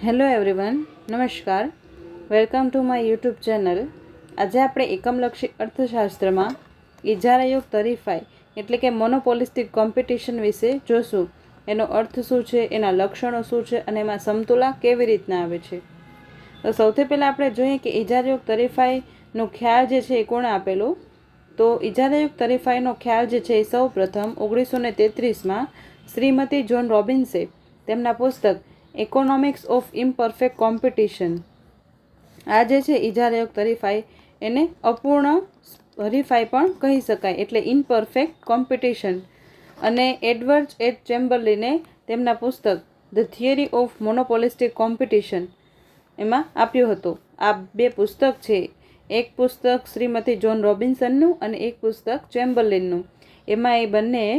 Hello everyone, નમસ્કાર. Welcome to my YouTube channel. આજે આપણે એકમલક્ષી અર્થશાસ્ત્રમાં ઇજારાયુક્ત હરીફાઈ એટલે કે મોનોપોલિસ્ટિક કોમ્પિટિશન વિશે જોશું. એનો અર્થ શું છે, એના લક્ષણો શું છે અને એમાં સમતુલા કેવી રીતના આવે છે. તો સૌથી પહેલાં આપણે જોઈએ કે ઇજારાયુક્ત હરીફાઈનો ખ્યાલ જે છે એ કોણે આપેલો. તો ઇજારાયુક્ત હરીફાઈનો ખ્યાલ જે છે એ સૌ પ્રથમ 1933માં શ્રીમતી જોન રોબિન્સે તેમના પુસ્તક ઇકોનોમિક્સ ઓફ ઇમ્પરફેક્ટ કોમ્પિટિશન, આ જે છે ઇજારાયુક્ત હરીફાઈ, એને અપૂર્ણ હરીફાઈ પણ કહી શકાય, એટલે ઇમ્પરફેક્ટ કોમ્પિટિશન. અને એડવર્ડ એચ ચેમ્બરલિને તેમના પુસ્તક ધ થિયરી ઓફ મોનોપોલિસ્ટિક કોમ્પિટિશન એમાં આપ્યો હતો. આ બે પુસ્તક છે, એક પુસ્તક શ્રીમતી જોન રોબિન્સનનું અને એક પુસ્તક ચેમ્બરલિનનું. એમાં એ બંને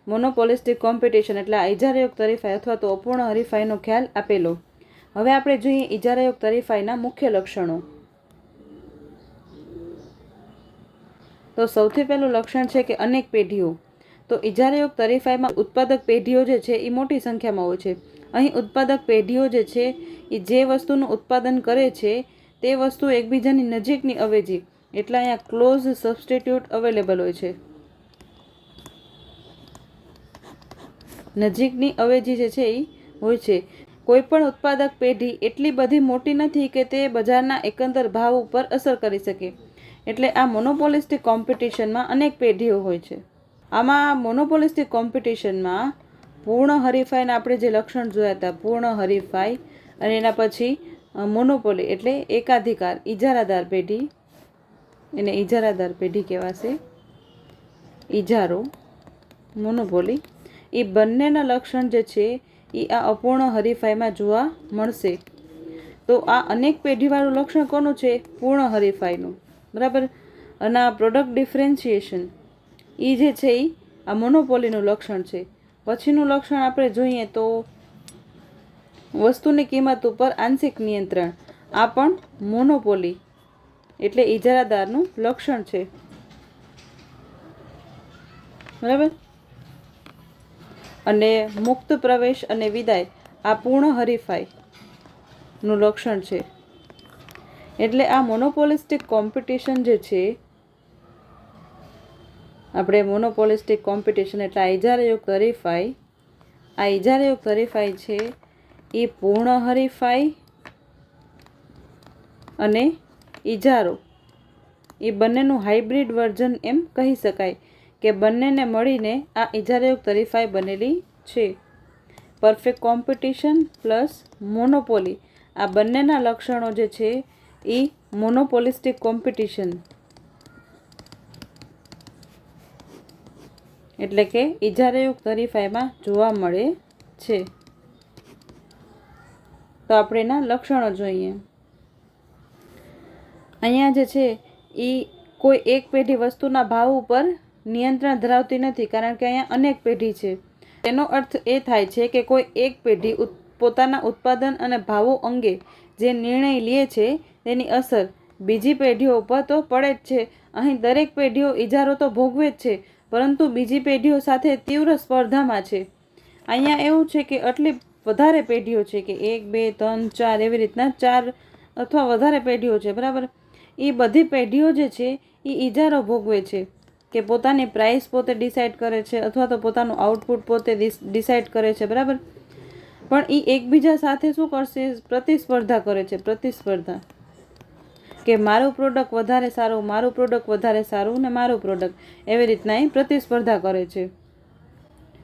મોનોપોલિસ્ટિક કોમ્પિટિશન એટલે આ ઇજારાયુક્ત હરીફાઈ અથવા તો અપૂર્ણ હરીફાઈનો ખ્યાલ આપેલો. હવે આપણે જોઈએ ઇજારાયુક્ત હરીફાઈના મુખ્ય લક્ષણો. તો સૌથી પહેલું લક્ષણ છે કે અનેક પેઢીઓ. તો ઇજારાયુક્ત હરીફાઈમાં ઉત્પાદક પેઢીઓ જે છે એ મોટી સંખ્યામાં હોય છે. અહીં ઉત્પાદક પેઢીઓ જે છે એ જે વસ્તુનું ઉત્પાદન કરે છે તે વસ્તુ એકબીજાની નજીકની અવેજી, એટલે અહીંયા ક્લોઝ સબસ્ટિટ્યૂટ અવેલેબલ હોય છે. નજીકની અવેજી જે છે એ હોય છે. કોઈ પણ ઉત્પાદક પેઢી એટલી બધી મોટી નથી કે તે બજારના એકંદર ભાવ ઉપર અસર કરી શકે, એટલે આ મોનોપોલિસ્ટિક કોમ્પિટિશનમાં અનેક પેઢીઓ હોય છે. આમાં મોનોપોલિસ્ટિક કોમ્પિટિશનમાં પૂર્ણ હરીફાઈના આપણે જે લક્ષણ જોયા હતા, પૂર્ણ હરીફાઈ અને એના પછી મોનોપોલી એટલે એકાધિકાર, ઇજારાદાર પેઢી, એને ઇજારાદાર પેઢી કહેવાશે, ઇજારો, મોનોપોલી, એ બંનેના લક્ષણ જે છે એ આ અપૂર્ણ હરીફાઈમાં જોવા મળશે. તો આ અનેક પેઢીવાળું લક્ષણ કોનું છે? પૂર્ણ હરીફાઈનું, બરાબર. અને આ પ્રોડક્ટ ડિફરન્શિએશન એ જે છે એ આ મોનોપોલીનું લક્ષણ છે. પછીનું લક્ષણ આપણે જોઈએ તો વસ્તુની કિંમત ઉપર આંશિક નિયંત્રણ, આ પણ મોનોપોલી એટલે ઇજારાદારનું લક્ષણ છે, બરાબર. અને મુક્ત પ્રવેશ અને વિદાય, આ પૂર્ણ હરીફાઈનું લક્ષણ છે. એટલે આ મોનોપોલિસ્ટિક કોમ્પિટિશન જે છે, આપણે મોનોપોલિસ્ટિક કોમ્પિટિશન એટલે આ ઇજારાયુક્ત હરીફાઈ, આ ઇજારાયુક્ત હરીફાઈ છે એ પૂર્ણ હરીફાઈ અને ઇજારો એ બંનેનું હાઇબ્રિડ વર્ઝન એમ કહી શકાય કે બંનેને મળીને આ ઇજારાયુક્ત હરીફાઈ બનેલી છે. પરફેક્ટ કોમ્પિટિશન પ્લસ મોનોપોલી, આ બંનેના લક્ષણો જે છે એ મોનોપોલિસ્ટિક કોમ્પિટિશન એટલે કે ઇજારાયુક્ત હરીફાઈમાં જોવા મળે છે. તો આપણે એના લક્ષણો જોઈએ. અહીંયા જે છે એ કોઈ એક પેઢી વસ્તુના ભાવ ઉપર નિયંત્રણ ધરાવતી નથી, કારણ કે અહીંયા અનેક પેઢી છે. તેનો અર્થ એ થાય છે કે કોઈ એક પેઢી પોતાના ઉત્પાદન અને ભાવો અંગે જે નિર્ણય લે છે તેની અસર બીજી પેઢીઓ ઉપર તો પડે જ છે. અહીં દરેક પેઢીઓ ઇજારો તો ભોગવે જ છે, પરંતુ બીજી પેઢીઓ સાથે તીવ્ર સ્પર્ધામાં છે. અહીંયા એવું છે કે આટલી વધારે પેઢીઓ છે કે 1, 2, 3, 4 એવી રીતના 4 અથવા વધારે પેઢીઓ છે, બરાબર. એ બધી પેઢીઓ જે છે એ ઇજારો ભોગવે છે કે પોતાની પ્રાઇસ પોતે ડિસાઇડ કરે છે અથવા તો પોતાનું આઉટપુટ પોતે ડિસાઇડ કરે છે, બરાબર. પણ એ એકબીજા સાથે શું કરશે? પ્રતિસ્પર્ધા કરે છે, પ્રતિસ્પર્ધા, કે મારું પ્રોડક્ટ વધારે સારું, મારું પ્રોડક્ટ વધારે સારું ને મારું પ્રોડક્ટ, એવી રીતના એ પ્રતિસ્પર્ધા કરે છે,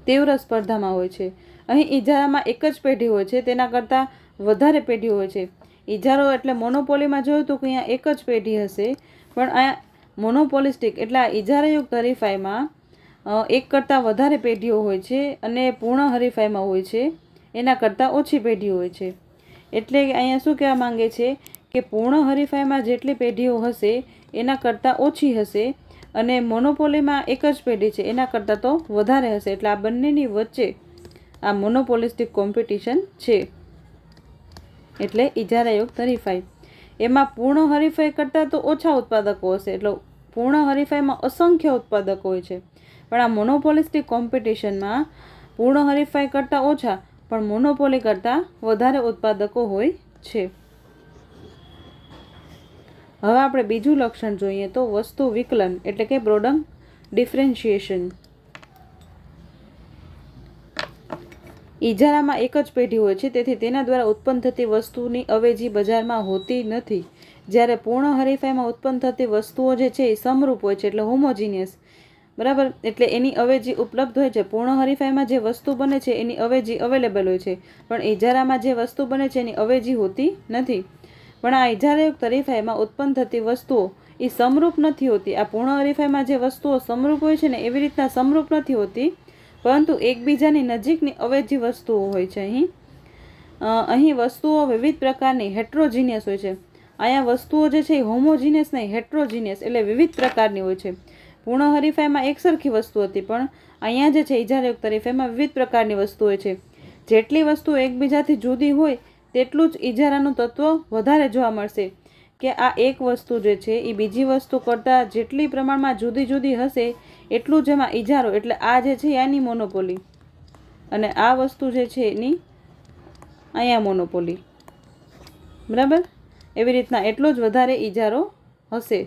તીવ્ર સ્પર્ધામાં હોય છે. અહીં ઇજારામાં એક જ પેઢી હોય છે, તેના કરતાં વધારે પેઢીઓ હોય છે. ઇજારો એટલે મોનોપોલીમાં જોયું હતું કે અહીંયા એક જ પેઢી હશે, પણ આ મોનોપોલિસ્ટિક એટલે આ ઇજારાયુક્ત હરીફાઈમાં એક કરતાં વધારે પેઢીઓ હોય છે અને પૂર્ણ હરીફાઈમાં હોય છે એના કરતાં ઓછી પેઢીઓ હોય છે. એટલે અહીંયા શું કહેવા માંગે છે કે પૂર્ણ હરીફાઈમાં જેટલી પેઢીઓ હશે એના કરતાં ઓછી હશે અને મોનોપોલીમાં એક જ પેઢી છે એના કરતાં તો વધારે હશે. એટલે આ બંનેની વચ્ચે આ મોનોપોલિસ્ટિક કોમ્પિટિશન છે, એટલે ઇજારાયુક્ત હરીફાઈ. એમાં પૂર્ણ હરીફાઈ કરતાં તો ઓછા ઉત્પાદકો હશે, એટલે પૂર્ણ હરીફાઈમાં અસંખ્ય ઉત્પાદકો હોય છે, પણ આ મોનોપોલિસ્ટિક કોમ્પિટિશનમાં પૂર્ણ હરીફાઈ કરતાં ઓછા પણ મોનોપોલી કરતાં વધારે ઉત્પાદકો હોય છે. હવે આપણે બીજું લક્ષણ જોઈએ તો વસ્તુ વિકલન એટલે કે પ્રોડક્ટ ડિફરન્શિએશન. ઇજારામાં એક જ પેઢી હોય છે, તેથી તેના દ્વારા ઉત્પન્ન થતી વસ્તુની અવેજી બજારમાં હોતી નથી. જ્યારે પૂર્ણ હરીફાઈમાં ઉત્પન્ન થતી વસ્તુઓ જે છે એ સમરૂપ હોય છે, એટલે હોમોજીનિયસ, બરાબર, એટલે એની અવેજી ઉપલબ્ધ હોય છે. પૂર્ણ હરીફાઈમાં જે વસ્તુ બને છે એની અવેજી અવેલેબલ હોય છે, પણ ઇજારામાં જે વસ્તુ બને છે એની અવેજી હોતી નથી. પણ આ ઇજારાયુક્ત હરીફાઈમાં ઉત્પન્ન થતી વસ્તુઓ એ સમરૂપ નથી હોતી. આ પૂર્ણ હરીફાઈમાં જે વસ્તુઓ સમરૂપ હોય છે ને એવી રીતના સમરૂપ નથી હોતી, પરંતુ એકબીજાની નજીકની અવેજી વસ્તુઓ હોય છે. અહીં વસ્તુઓ વિવિધ પ્રકારની હેટ્રોજીનિયસ હોય છે. અહીંયા વસ્તુઓ જે છે એ હોમોજીનિયસ નહીં, હેટ્રોજીનિયસ એટલે વિવિધ પ્રકારની હોય છે. પૂર્ણ હરીફાઈમાં એકસરખી વસ્તુ હતી, પણ અહીંયા જે છે ઇજારાયુક્ત હરીફાઈમાં વિવિધ પ્રકારની વસ્તુ હોય છે. જેટલી વસ્તુઓ એકબીજાથી જુદી હોય તેટલું જ ઇજારાનું તત્વ વધારે જોવા મળશે. કે આ એક વસ્તુ જે છે એ બીજી વસ્તુ કરતાં જેટલી પ્રમાણમાં જુદી જુદી હશે એટલું જ એમાં ઇજારો, એટલે આ જે છે એની મોનોપોલી, અને આ વસ્તુ જે છે એની અહીંયા મોનોપોલી, બરાબર. એવી રીતના એટલો જ વધારે ઇજારો હશે.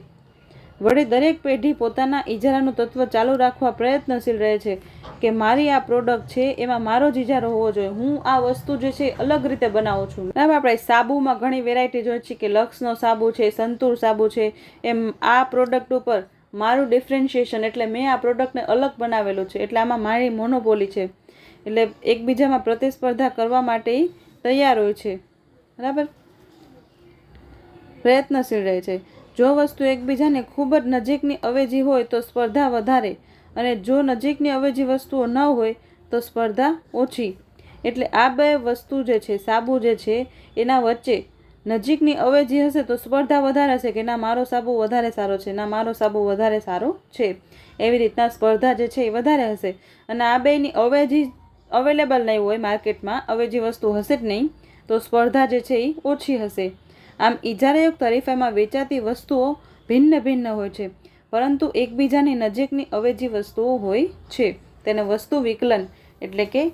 વળી દરેક પેઢી પોતાના ઇજારાનું તત્વ ચાલુ રાખવા પ્રયત્નશીલ રહે છે કે મારી આ પ્રોડક્ટ છે એમાં મારો જ ઇજારો હોવો જોઈએ, હું આ વસ્તુ જે છે અલગ રીતે બનાવું છું. બરાબર. આપણે સાબુમાં ઘણી વેરાયટી જોઈએ છે કે લક્સનો સાબુ છે, સંતૂર સાબુ છે, એમ આ પ્રોડક્ટ ઉપર મારું ડિફરન્શિએશન એટલે મેં આ પ્રોડક્ટને અલગ બનાવેલું છે, એટલે આમાં મારી મોનોપોલી છે, એટલે એકબીજામાં પ્રતિસ્પર્ધા કરવા માટે તૈયાર હોય છે, બરાબર, પ્રયત્નશીલ રહે છે. જો વસ્તુ એકબીજાને ખૂબ જ નજીકની અવેજી હોય તો સ્પર્ધા વધારે, અને જો નજીકની અવેજી વસ્તુઓ ન હોય તો સ્પર્ધા ઓછી. એટલે આ બે વસ્તુ જે છે, સાબુ જે છે એના વચ્ચે નજીકની અવેજી હશે તો સ્પર્ધા વધારે હશે કે ના મારો સાબુ વધારે સારો છે, ના મારો સાબુ વધારે સારો છે. એવી રીતના સ્પર્ધા જે છે એ વધારે હશે. અને આ બેની અવેજી અવેલેબલ નહીં હોય, માર્કેટમાં અવેજી વસ્તુ હશે જ નહીં, તો સ્પર્ધા જે છે એ ઓછી હશે. આમ ઇજારાયુક્ત હરીફાઈમાં વેચાતી વસ્તુઓ ભિન્ન ભિન્ન હોય છે, પરંતુ એકબીજાની નજીકની અવેજી વસ્તુઓ હોય છે. તેને વસ્તુ વિકલન એટલે કે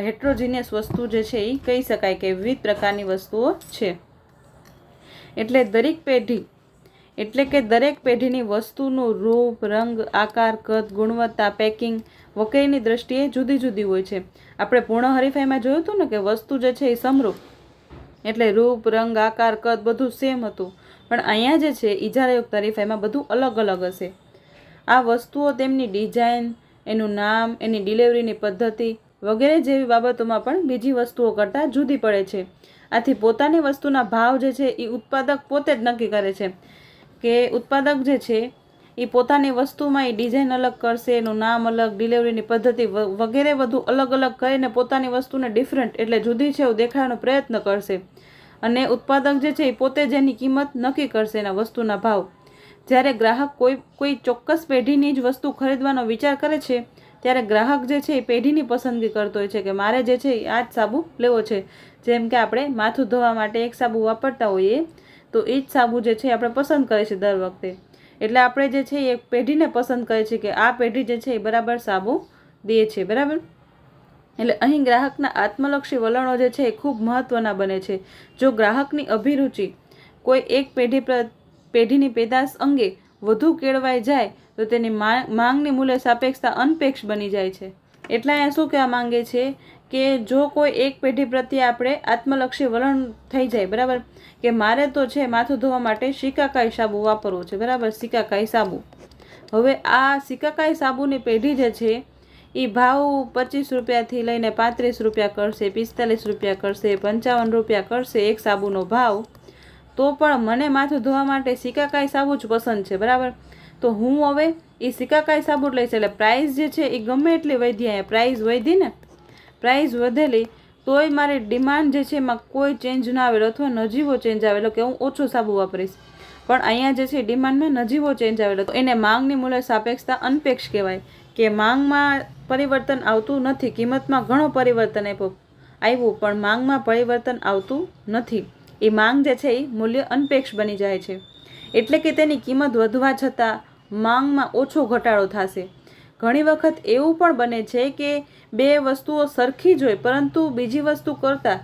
હેટ્રોજીનિયસ વસ્તુ જે છે એ કહી શકાય કે વિવિધ પ્રકારની વસ્તુઓ છે. એટલે દરેક પેઢીની વસ્તુનું રૂપ, રંગ, આકાર, કદ, ગુણવત્તા, પેકિંગ વગેરેની દ્રષ્ટિએ જુદી જુદી હોય છે. આપણે પૂર્ણ હરીફાઈમાં જોયું હતું ને કે વસ્તુ જે છે એ સમરૂપ, એટલે રૂપ, રંગ, આકાર, કદ બધું સેમ હતું, પણ અહીંયા જે છે ઇજારાયુક્ત હરીફાઈમાં બધું અલગ અલગ હશે. આ વસ્તુઓ તેમની ડિઝાઇન, એનું નામ, એની ડિલિવરીની પદ્ધતિ વગેરે જેવી બાબતોમાં પણ બીજી વસ્તુઓ કરતાં જુદી પડે છે. આથી પોતાની વસ્તુના ભાવ જે છે એ ઉત્પાદક પોતે જ નક્કી કરે છે, કે ઉત્પાદક જે છે એ પોતાની વસ્તુમાં એ ડિઝાઇન અલગ કરશે, એનું નામ અલગ, ડિલિવરીની પદ્ધતિ વગેરે બધું અલગ અલગ કરીને પોતાની વસ્તુને ડિફરન્ટ એટલે જુદી છે એવું દેખાડવાનો પ્રયત્ન કરશે. અને ઉત્પાદક જે છે એ પોતે જ એની કિંમત નક્કી કરશે, એના વસ્તુના ભાવ. જ્યારે ગ્રાહક કોઈ ચોક્કસ પેઢીની જ વસ્તુ ખરીદવાનો વિચાર કરે છે ત્યારે ગ્રાહક જે છે એ પેઢીની પસંદગી કરતો હોય છે કે મારે જે છે આ જ સાબુ લેવો છે. જેમ કે આપણે માથું ધોવા માટે એક સાબુ વાપરતા હોઈએ તો એ જ સાબુ જે છે આપણે પસંદ કરીએ છીએ દર વખતે. એટલે આપણે જે છે એ પેઢીને પસંદ કરીએ છીએ કે આ પેઢી જે છે એ બરાબર સાબુ દે છે, બરાબર. એટલે અહીં ગ્રાહકના આત્મલક્ષી વલણો જે છે એ ખૂબ મહત્ત્વના બને છે. જો ગ્રાહકની અભિરુચિ કોઈ એક પેઢીની પેદાશ અંગે વધુ કેળવાઈ જાય તો તેની માંગની મૂલ્ય સાપેક્ષતા અનપેક્ષ બની જાય છે. એટલે અહીંયા શું કહેવા માંગે છે કે જો કોઈ એક પેઢી પ્રત્યે આપણે આત્મલક્ષી વલણ થઈ જાય, બરાબર, કે મારે તો છે માથું ધોવા માટે શિકાકાઈ સાબુ વાપરવો છે, બરાબર, શિકાકાઈ સાબુ. હવે આ શિકાકાઈ સાબુની પેઢી જે છે એ ભાવ 25 રૂપિયાથી લઈને 35 રૂપિયા કરશે, 45 રૂપિયા કરશે, 55 રૂપિયા કરશે એક સાબુનો ભાવ. તો પણ મને માથું ધોવા માટે શિકાકાઈ સાબુ જ પસંદ છે, બરાબર. તો હું હવે એ શિકાકાઈ સાબુ લઈશ. એટલે પ્રાઇસ જે છે એ ગમે એટલી વધી, અહીંયા પ્રાઇસ વધી ને, પ્રાઇસ વધેલી તોય મારી ડિમાન્ડ જે છે એમાં કોઈ ચેન્જ ના આવેલો અથવા નજીવો ચેન્જ આવેલો કે હું ઓછો સાબુ વાપરીશ. પણ અહીંયા જે છે ડિમાન્ડમાં નજીવો ચેન્જ આવેલો, તો એને માંગની મૂલ્ય સાપેક્ષતા અનપેક્ષ કહેવાય. કે માંગમાં પરિવર્તન આવતું નથી, કિંમતમાં ઘણો પરિવર્તન આવ્યું પણ માંગમાં પરિવર્તન આવતું નથી. એ માંગ જે છે એ મૂલ્ય અનપેક્ષ બની જાય છે. એટલે કે તેની કિંમત વધવા છતાં માંગમાં ઓછો ઘટાડો થશે. ઘણી વખત એવું પણ બને છે કે બે વસ્તુઓ સરખી જ હોય, પરંતુ બીજી વસ્તુ કરતાં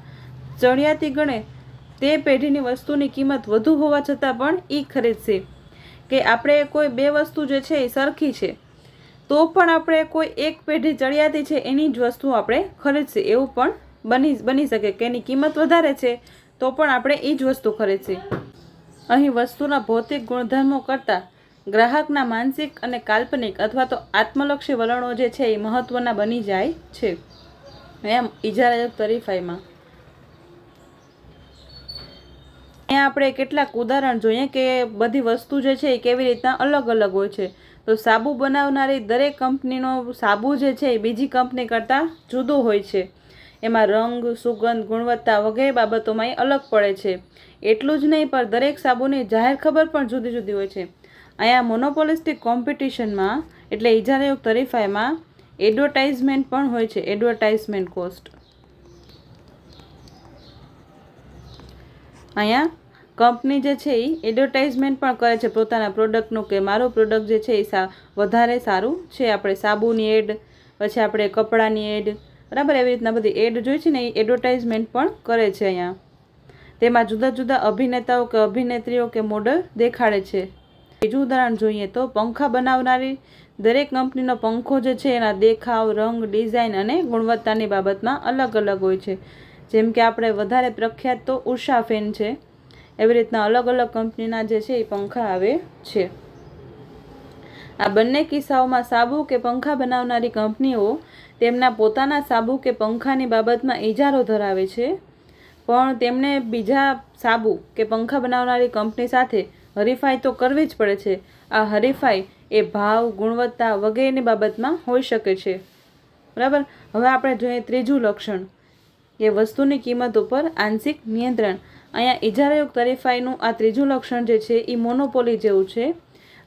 ચડિયાતી ગણે તે પેઢીની વસ્તુની કિંમત વધુ હોવા છતાં પણ એ ખરીદશે. કે આપણે કોઈ બે વસ્તુ જે છે એ સરખી છે, તો પણ આપણે કોઈ એક પેઢી ચડિયાતી છે એની જ વસ્તુ આપણે ખરીદશે. એવું પણ બની શકે કે એની કિંમત વધારે છે તો પણ આપણે એ જ વસ્તુ ખરીદશે. અહીં વસ્તુના ભૌતિક ગુણધર્મો કરતાં ગ્રાહકના માનસિક અને કાલ્પનિક અથવા તો આત્મલક્ષી વલણો જે છે એ મહત્વના બની જાય છે. એમ ઇજારાયુક્ત હરીફાઈમાં અહીંયા આપણે કેટલાક ઉદાહરણ જોઈએ કે બધી વસ્તુ જે છે એ કેવી રીતના અલગ અલગ હોય છે. તો સાબુ બનાવનારી દરેક કંપનીનો સાબુ જે છે એ બીજી કંપની કરતાં જુદો હોય છે. એમાં રંગ, સુગંધ, ગુણવત્તા વગેરે બાબતોમાં એ અલગ પડે છે. એટલું જ નહીં, પણ દરેક સાબુની જાહેર ખબર પણ જુદી જુદી હોય છે. અહીંયા મોનોપોલિસ્ટિક કોમ્પિટિશનમાં એટલે ઇજારાયુક્ત હરીફાઈમાં એડવર્ટાઇઝમેન્ટ પણ હોય છે. એડવર્ટાઇઝમેન્ટ કોસ્ટ અહીંયા કંપની જે છે એ એડવર્ટાઇઝમેન્ટ પણ કરે છે પોતાના પ્રોડક્ટનું, કે મારું પ્રોડક્ટ જે છે એ વધારે સારું છે. આપણે સાબુની એડ, પછી આપણે કપડાની એડ, બરાબર, એવી રીતના બધી એડ જોઈ છે ને, એ એડવર્ટાઇઝમેન્ટ પણ કરે છે. અહીંયા તેમાં જુદા જુદા અભિનેતાઓ કે અભિનેત્રીઓ કે મોડલ દેખાડે છે. બીજું ઉદાહરણ જોઈએ તો પંખા બનાવનારી દરેક કંપનીનો પંખો જે છે એના દેખાવ, રંગ, ડિઝાઇન અને ગુણવત્તાની બાબતમાં અલગ અલગ હોય છે. જેમ કે આપણે વધારે પ્રખ્યાત તો ઉષા ફેન છે, એવી રીતના અલગ અલગ કંપનીના જે છે એ પંખા આવે છે. આ બંને કિસ્સાઓમાં સાબુ કે પંખા બનાવનારી કંપનીઓ તેમના પોતાના સાબુ કે પંખાની બાબતમાં ઇજારો ધરાવે છે, પણ તેમને બીજા સાબુ કે પંખા બનાવનારી કંપની સાથે હરીફાઈ તો કરવી જ પડે છે. આ હરીફાઈ એ ભાવ, ગુણવત્તા વગેરેની બાબતમાં હોઈ શકે છે. બરાબર. હવે આપણે જોઈએ ત્રીજું લક્ષણ કે વસ્તુની કિંમત ઉપર આંશિક નિયંત્રણ. અહીંયા ઇજારાયુક્ત હરીફાઈનું આ ત્રીજું લક્ષણ જે છે એ મોનોપોલી જેવું છે.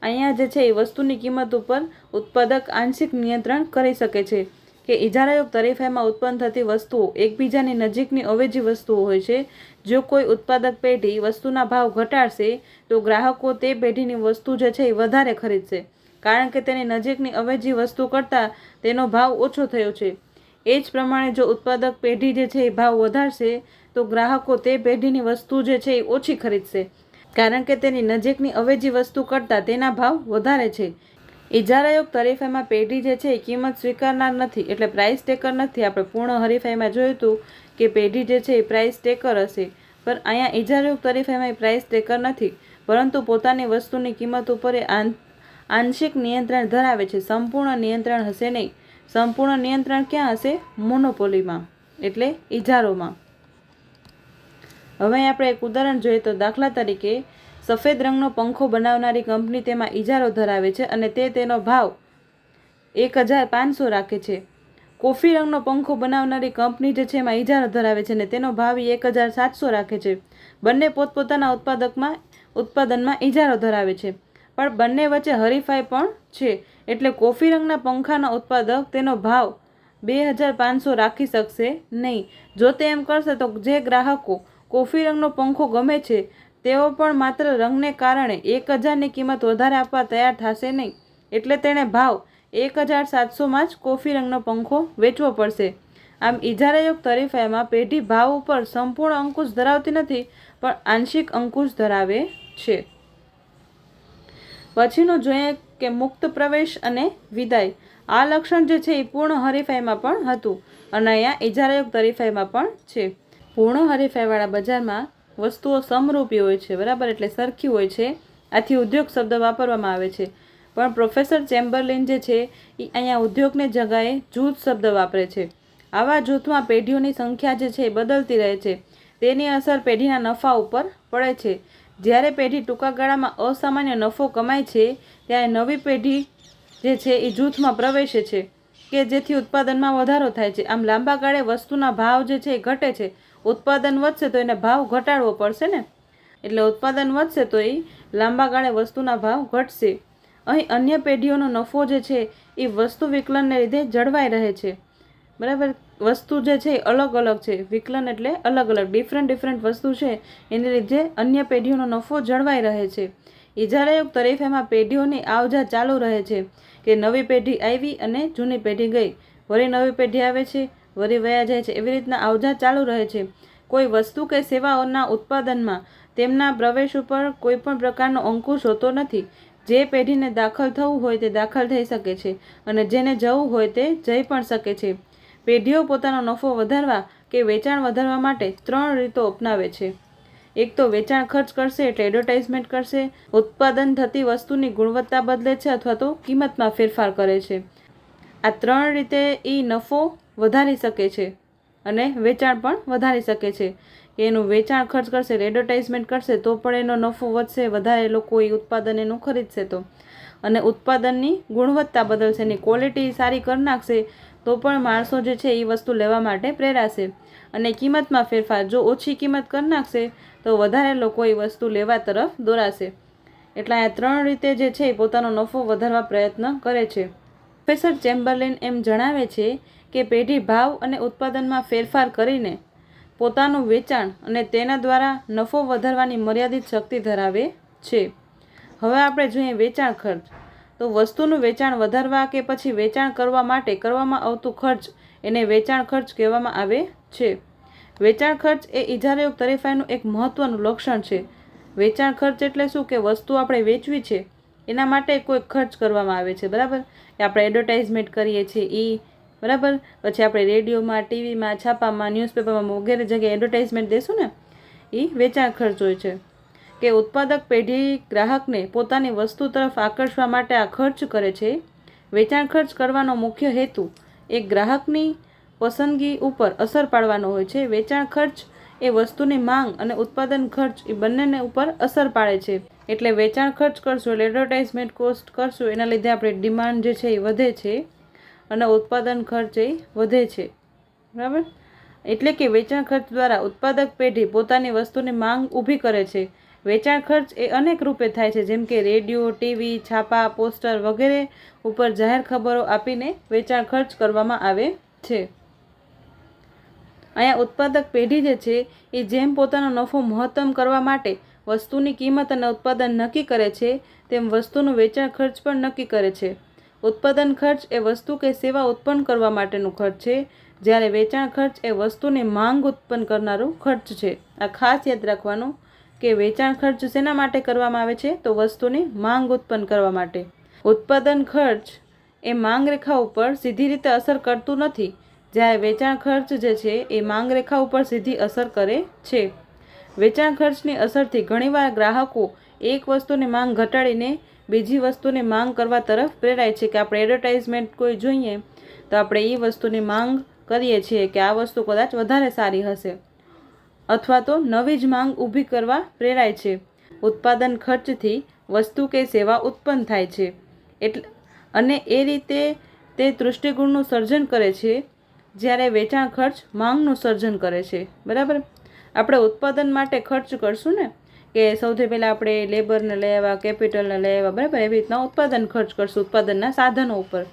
અહીંયા જે છે એ વસ્તુની કિંમત ઉપર ઉત્પાદક આંશિક નિયંત્રણ કરી શકે છે. કે ઇજારાયુક્ત હરીફાઈમાં ઉત્પન્ન થતી વસ્તુઓ એકબીજાની નજીકની અવેજી વસ્તુઓ હોય છે. જો કોઈ ઉત્પાદક પેઢી વસ્તુના ભાવ ઘટાડશે તો ગ્રાહકો તે પેઢીની વસ્તુ જે છે એ વધારે ખરીદશે, કારણ કે તેની નજીકની અવેજી વસ્તુ કરતાં તેનો ભાવ ઓછો થયો છે. એ જ પ્રમાણે જો ઉત્પાદક પેઢી જે છે એ ભાવ વધારશે તો ગ્રાહકો તે પેઢીની વસ્તુ જે છે એ ઓછી ખરીદશે, કારણ કે તેની નજીકની અવેજી વસ્તુ કરતાં તેના ભાવ વધારે છે. ઇજારાયુક્ત હરીફાઈમાં પેઢી જે છે એ કિંમત સ્વીકારનાર નથી, એટલે પ્રાઇસ ટેકર નથી. આપણે પૂર્ણ હરીફાઈમાં જોયું હતું કે પેઢી જે છે એ પ્રાઇસ ટેકર હશે, પણ અહીંયા ઇજારાયુક્ત હરીફાઈમાં એ પ્રાઇસ ટેકર નથી, પરંતુ પોતાની વસ્તુની કિંમત ઉપર આંશિક નિયંત્રણ ધરાવે છે. સંપૂર્ણ નિયંત્રણ હશે નહીં. સંપૂર્ણ નિયંત્રણ ક્યાં હશે? મોનોપોલીમાં, એટલે ઇજારોમાં. હવે આપણે એક ઉદાહરણ જોઈએ તો દાખલા તરીકે સફેદ રંગનો પંખો બનાવનારી કંપની તેમાં ઇજારો ધરાવે છે અને તેનો ભાવ 1500 રાખે છે. કોફી રંગનો પંખો બનાવનારી કંપની જે છે એમાં ઇજારો ધરાવે છે અને તેનો ભાવ 1700 રાખે છે. બંને પોતપોતાના ઉત્પાદનમાં ઇજારો ધરાવે છે, પણ બંને વચ્ચે હરીફાઈ પણ છે. એટલે કોફી રંગના પંખાના ઉત્પાદક તેનો ભાવ 2500 રાખી શકશે નહીં. જો તે એમ કરશે તો જે ગ્રાહકો કોફી રંગનો પંખો ગમે છે તેઓ પણ માત્ર રંગને કારણે 1000ની કિંમત વધારે આપવા તૈયાર થશે નહીં. એટલે તેણે ભાવ 1700માં જ કોફી રંગનો પંખો વેચવો પડશે. આમ ઇજારાયુક્ત હરીફાઈમાં પેઢી ભાવ ઉપર સંપૂર્ણ અંકુશ ધરાવતી નથી, પણ આંશિક અંકુશ ધરાવે છે. પછીનું જોઈએ કે મુક્ત પ્રવેશ અને વિદાય. આ લક્ષણ જે છે એ પૂર્ણ હરીફાઈમાં પણ હતું અને અહીંયા ઇજારાયુક્ત હરીફાઈમાં પણ છે. પૂર્ણ હરીફાઈવાળા બજારમાં વસ્તુઓ સમરૂપી હોય છે, બરાબર, એટલે સરખી હોય છે. આથી ઉદ્યોગ શબ્દ વાપરવામાં આવે છે. પણ પ્રોફેસર ચેમ્બરલિન જે છે એ અહીંયા ઉદ્યોગની જગાએ જૂથ શબ્દ વાપરે છે. આવા જૂથમાં પેઢીઓની સંખ્યા જે છે એ બદલતી રહે છે. તેની અસર પેઢીના નફા ઉપર પડે છે. જ્યારે પેઢી ટૂંકા ગાળામાં અસામાન્ય નફો કમાય છે ત્યારે નવી પેઢી જે છે એ જૂથમાં પ્રવેશે છે કે જેથી ઉત્પાદનમાં વધારો થાય છે. આમ લાંબા ગાળે વસ્તુના ભાવ જે છે એ ઘટે છે. ઉત્પાદન વધશે તો એને ભાવ ઘટાડવો પડશે ને, એટલે ઉત્પાદન વધશે તો એ લાંબા ગાળે વસ્તુના ભાવ ઘટશે. અહીં અન્ય પેઢીઓનો નફો જે છે એ વસ્તુ વિકલનને લીધે જળવાઈ રહે છે. બરાબર, વસ્તુ જે છે એ અલગ અલગ છે. વિકલન એટલે અલગ અલગ, ડિફરન્ટ વસ્તુ છે, એને લીધે અન્ય પેઢીઓનો નફો જળવાઈ રહે છે. ઇજારાયુક્ત હરીફાઈમાં પેઢીઓની આવજા ચાલુ રહે છે. કે નવી પેઢી આવી અને જૂની પેઢી ગઈ, વળી નવી પેઢી આવે છે, વળી વયા જાય છે, એવી રીતના આવજા ચાલુ રહે છે. કોઈ વસ્તુ કે સેવાઓના ઉત્પાદનમાં તેમના પ્રવેશ ઉપર કોઈ પણ પ્રકારનો અંકુશ હોતો નથી. જે પેઢીને દાખલ થવું હોય તે દાખલ થઈ શકે છે અને જેને જવું હોય તે જઈ પણ શકે છે. પેઢીઓ પોતાનો નફો વધારવા કે વેચાણ વધારવા માટે 3 રીતો અપનાવે છે. એક તો વેચાણ ખર્ચ કરશે એટલે એડવર્ટાઇઝમેન્ટ કરશે, ઉત્પાદન થતી વસ્તુની ગુણવત્તા બદલે છે અથવા તો કિંમતમાં ફેરફાર કરે છે. આ 3 રીતે એ નફો વધારી શકે છે અને વેચાણ પણ વધારી શકે છે. એનું વેચાણ ખર્ચ કરશે, એડવર્ટાઇઝમેન્ટ કરશે તો પણ એનો નફો વધશે, વધારે લોકો એ ઉત્પાદન એનું ખરીદશે તો, અને ઉત્પાદનની ગુણવત્તા બદલશે, એની ક્વોલિટી સારી કરી નાખશે તો પણ માણસો જે છે એ વસ્તુ લેવા માટે પ્રેરાશે. અને કિંમતમાં ફેરફાર, જો ઓછી કિંમત કરી નાખશે તો વધારે લોકો એ વસ્તુ લેવા તરફ દોરાશે. એટલે આ 3 રીતે જે છે એ પોતાનો નફો વધારવા પ્રયત્ન કરે છે. પ્રોફેસર ચેમ્બરલિન એમ જણાવે છે કે પેઢી ભાવ અને ઉત્પાદનમાં ફેરફાર કરીને પોતાનું વેચાણ અને તેના દ્વારા નફો વધારવાની મર્યાદિત શક્તિ ધરાવે છે. હવે આપણે જોઈએ વેચાણ ખર્ચ. તો વસ્તુનું વેચાણ વધારવા કે પછી વેચાણ કરવા માટે કરવામાં આવતું ખર્ચ એને વેચાણ ખર્ચ કહેવામાં આવે છે. વેચાણ ખર્ચ એ ઇજારાયુક્ત હરીફાઈનું એક મહત્વનું લક્ષણ છે. વેચાણ ખર્ચ એટલે શું કે વસ્તુ આપણે વેચવી છે એના માટે કોઈ ખર્ચ કરવામાં આવે છે, બરાબર. આપણે એડવર્ટાઇઝમેન્ટ કરીએ છીએ બરાબર, પછી આપણે રેડિયોમાં, ટીવીમાં, છાપામાં, ન્યૂઝપેપરમાં વગેરે જગ્યાએ એડવર્ટાઇઝમેન્ટ દેશું ને, એ વેચાણ ખર્ચ હોય છે. કે ઉત્પાદક પેઢી ગ્રાહકને પોતાની વસ્તુ તરફ આકર્ષવા માટે આ ખર્ચ કરે છે. વેચાણ ખર્ચ કરવાનો મુખ્ય હેતુ એક ગ્રાહકની પસંદગી ઉપર અસર પાડવાનો હોય છે. વેચાણ ખર્ચ એ વસ્તુની માંગ અને ઉત્પાદન ખર્ચ એ બંનેને ઉપર અસર પાડે છે. એટલે વેચાણ ખર્ચ કરશું એટલે એડવર્ટાઇઝમેન્ટ કોસ્ટ કરશું, એના લીધે આપણે ડિમાન્ડ જે છે એ વધે છે અને ઉત્પાદન ખર્ચ એ વધે છે, બરાબર. એટલે કે વેચાણ ખર્ચ દ્વારા ઉત્પાદક પેઢી પોતાની વસ્તુની માંગ ઊભી કરે છે. વેચાણ ખર્ચ એ અનેક રૂપે થાય છે, જેમ કે રેડિયો, ટીવી, છાપા, પોસ્ટર વગેરે ઉપર જાહેર ખબરો આપીને વેચાણ ખર્ચ કરવામાં આવે છે. અહીંયા ઉત્પાદક પેઢી જે છે એ જેમ પોતાનો નફો મહત્તમ કરવા માટે વસ્તુની કિંમત અને ઉત્પાદન નક્કી કરે છે તેમ વસ્તુનું વેચાણ ખર્ચ પણ નક્કી કરે છે. ઉત્પાદન ખર્ચ એ વસ્તુ કે સેવા ઉત્પન્ન કરવા માટેનું ખર્ચ છે, જ્યારે વેચાણ ખર્ચ એ વસ્તુની માંગ ઉત્પન્ન કરનારું ખર્ચ છે. આ ખાસ યાદ રાખવાનું કે વેચાણ ખર્ચ શેના માટે કરવામાં આવે છે, તો વસ્તુની માંગ ઉત્પન્ન કરવા માટે. ઉત્પાદન ખર્ચ એ માંગ રેખા ઉપર સીધી રીતે અસર કરતું નથી, જ્યારે વેચાણ ખર્ચ જે છે એ માંગ રેખા ઉપર સીધી અસર કરે છે. વેચાણ ખર્ચની અસરથી ઘણીવાર ગ્રાહકો એક વસ્તુની માંગ ઘટાડીને બીજી વસ્તુની માંગ કરવા તરફ પ્રેરાય છે. કે આપણે એડવર્ટાઇઝમેન્ટ કોઈ જોઈએ તો આપણે એ વસ્તુની માંગ કરીએ છીએ કે આ વસ્તુ કદાચ વધારે સારી હશે, અથવા તો નવી જ માંગ ઊભી કરવા પ્રેરાય છે. ઉત્પાદન ખર્ચથી વસ્તુ કે સેવા ઉત્પન્ન થાય છે એટલે અને એ રીતે તે દૃષ્ટિગુણનું સર્જન કરે છે, જ્યારે વેચાણ ખર્ચ માંગનું સર્જન કરે છે, બરાબર. આપણે ઉત્પાદન માટે ખર્ચ કરશું ને, કે સૌથી પહેલાં આપણે લેબરને લઈ આવ્યા, કેપિટલને લઈ આવ્યા, બરાબર. એવી રીતના ઉત્પાદન ખર્ચ કરશું ઉત્પાદનના સાધનો ઉપર,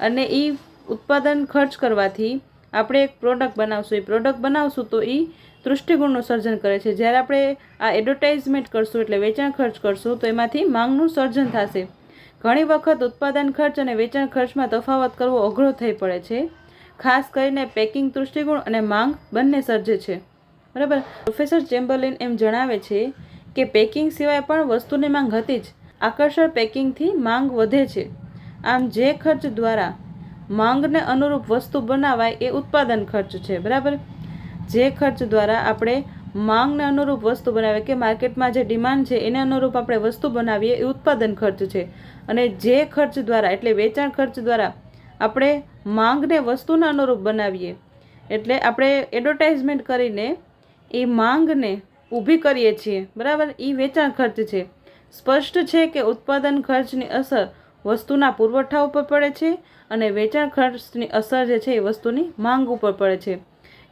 અને એ ઉત્પાદન ખર્ચ કરવાથી આપણે એક પ્રોડક્ટ બનાવશું. એ પ્રોડક્ટ બનાવશું તો એ દૃષ્ટિગુણનું સર્જન કરે છે. જ્યારે આપણે આ એડવર્ટાઇઝમેન્ટ કરશું એટલે વેચાણ ખર્ચ કરશું તો એમાંથી માંગનું સર્જન થશે. ઘણી વખત ઉત્પાદન ખર્ચ અને વેચાણ ખર્ચમાં તફાવત કરવો અઘરો થઈ પડે છે, ખાસ કરીને પેકિંગ દૃષ્ટિગુણ અને માંગ બંને સર્જે છે, બરાબર. પ્રોફેસર ચેમ્બરલિન એમ જણાવે છે કે પેકિંગ સિવાય પણ વસ્તુની માંગ હતી જ. આકર્ષક પેકિંગથી માંગ વધે છે. આમ જે ખર્ચ દ્વારા માંગને અનુરૂપ વસ્તુ બનાવાય એ ઉત્પાદન ખર્ચ છે, બરાબર. જે ખર્ચ દ્વારા આપણે માંગને અનુરૂપ વસ્તુ બનાવીએ કે માર્કેટમાં જે ડિમાન્ડ છે એને અનુરૂપ આપણે વસ્તુ બનાવીએ એ ઉત્પાદન ખર્ચ છે. અને જે ખર્ચ દ્વારા એટલે વેચાણ ખર્ચ દ્વારા આપણે માંગને વસ્તુના અનુરૂપ બનાવીએ એટલે આપણે એડવર્ટાઇઝમેન્ટ કરીને એ માંગને ઊભી કરીએ છીએ, બરાબર. એ વેચાણ ખર્ચ છે. સ્પષ્ટ છે કે ઉત્પાદન ખર્ચની અસર વસ્તુના પુરવઠા ઉપર પડે છે અને વેચાણ ખર્ચની અસર જે છે એ વસ્તુની માંગ ઉપર પડે છે.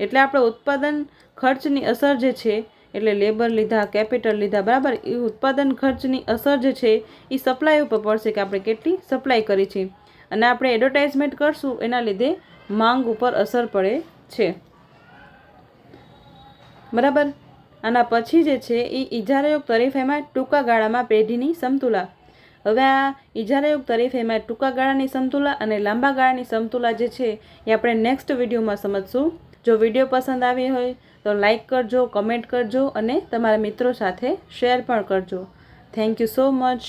એટલે આપણે ઉત્પાદન ખર્ચની અસર જે છે એટલે લેબર લીધા, કેપિટલ લીધા, બરાબર. એ ઉત્પાદન ખર્ચની અસર જે છે એ સપ્લાય ઉપર પડશે કે આપણે કેટલી સપ્લાય કરી છે, અને આપણે એડવર્ટાઇઝમેન્ટ કરશું એના લીધે માંગ ઉપર અસર પડે છે, બરાબર. આના પછી જે છે એ ઇજારાયુક્ત હરીફાઈમાં ટૂંકા ગાળામાં પેઢીની સમતુલા. હવે આ ઇજારાયુક્ત તરીફ એમાં ટૂંકા ગાળાની સમતુલા અને લાંબા ગાળાની સમતુલા જે છે એ આપણે નેક્સ્ટ વિડીયોમાં સમજશું. જો વિડીયો પસંદ આવી હોય તો લાઈક કરજો, કમેન્ટ કરજો અને તમારા મિત્રો સાથે શેર પણ કરજો. Thank you so much.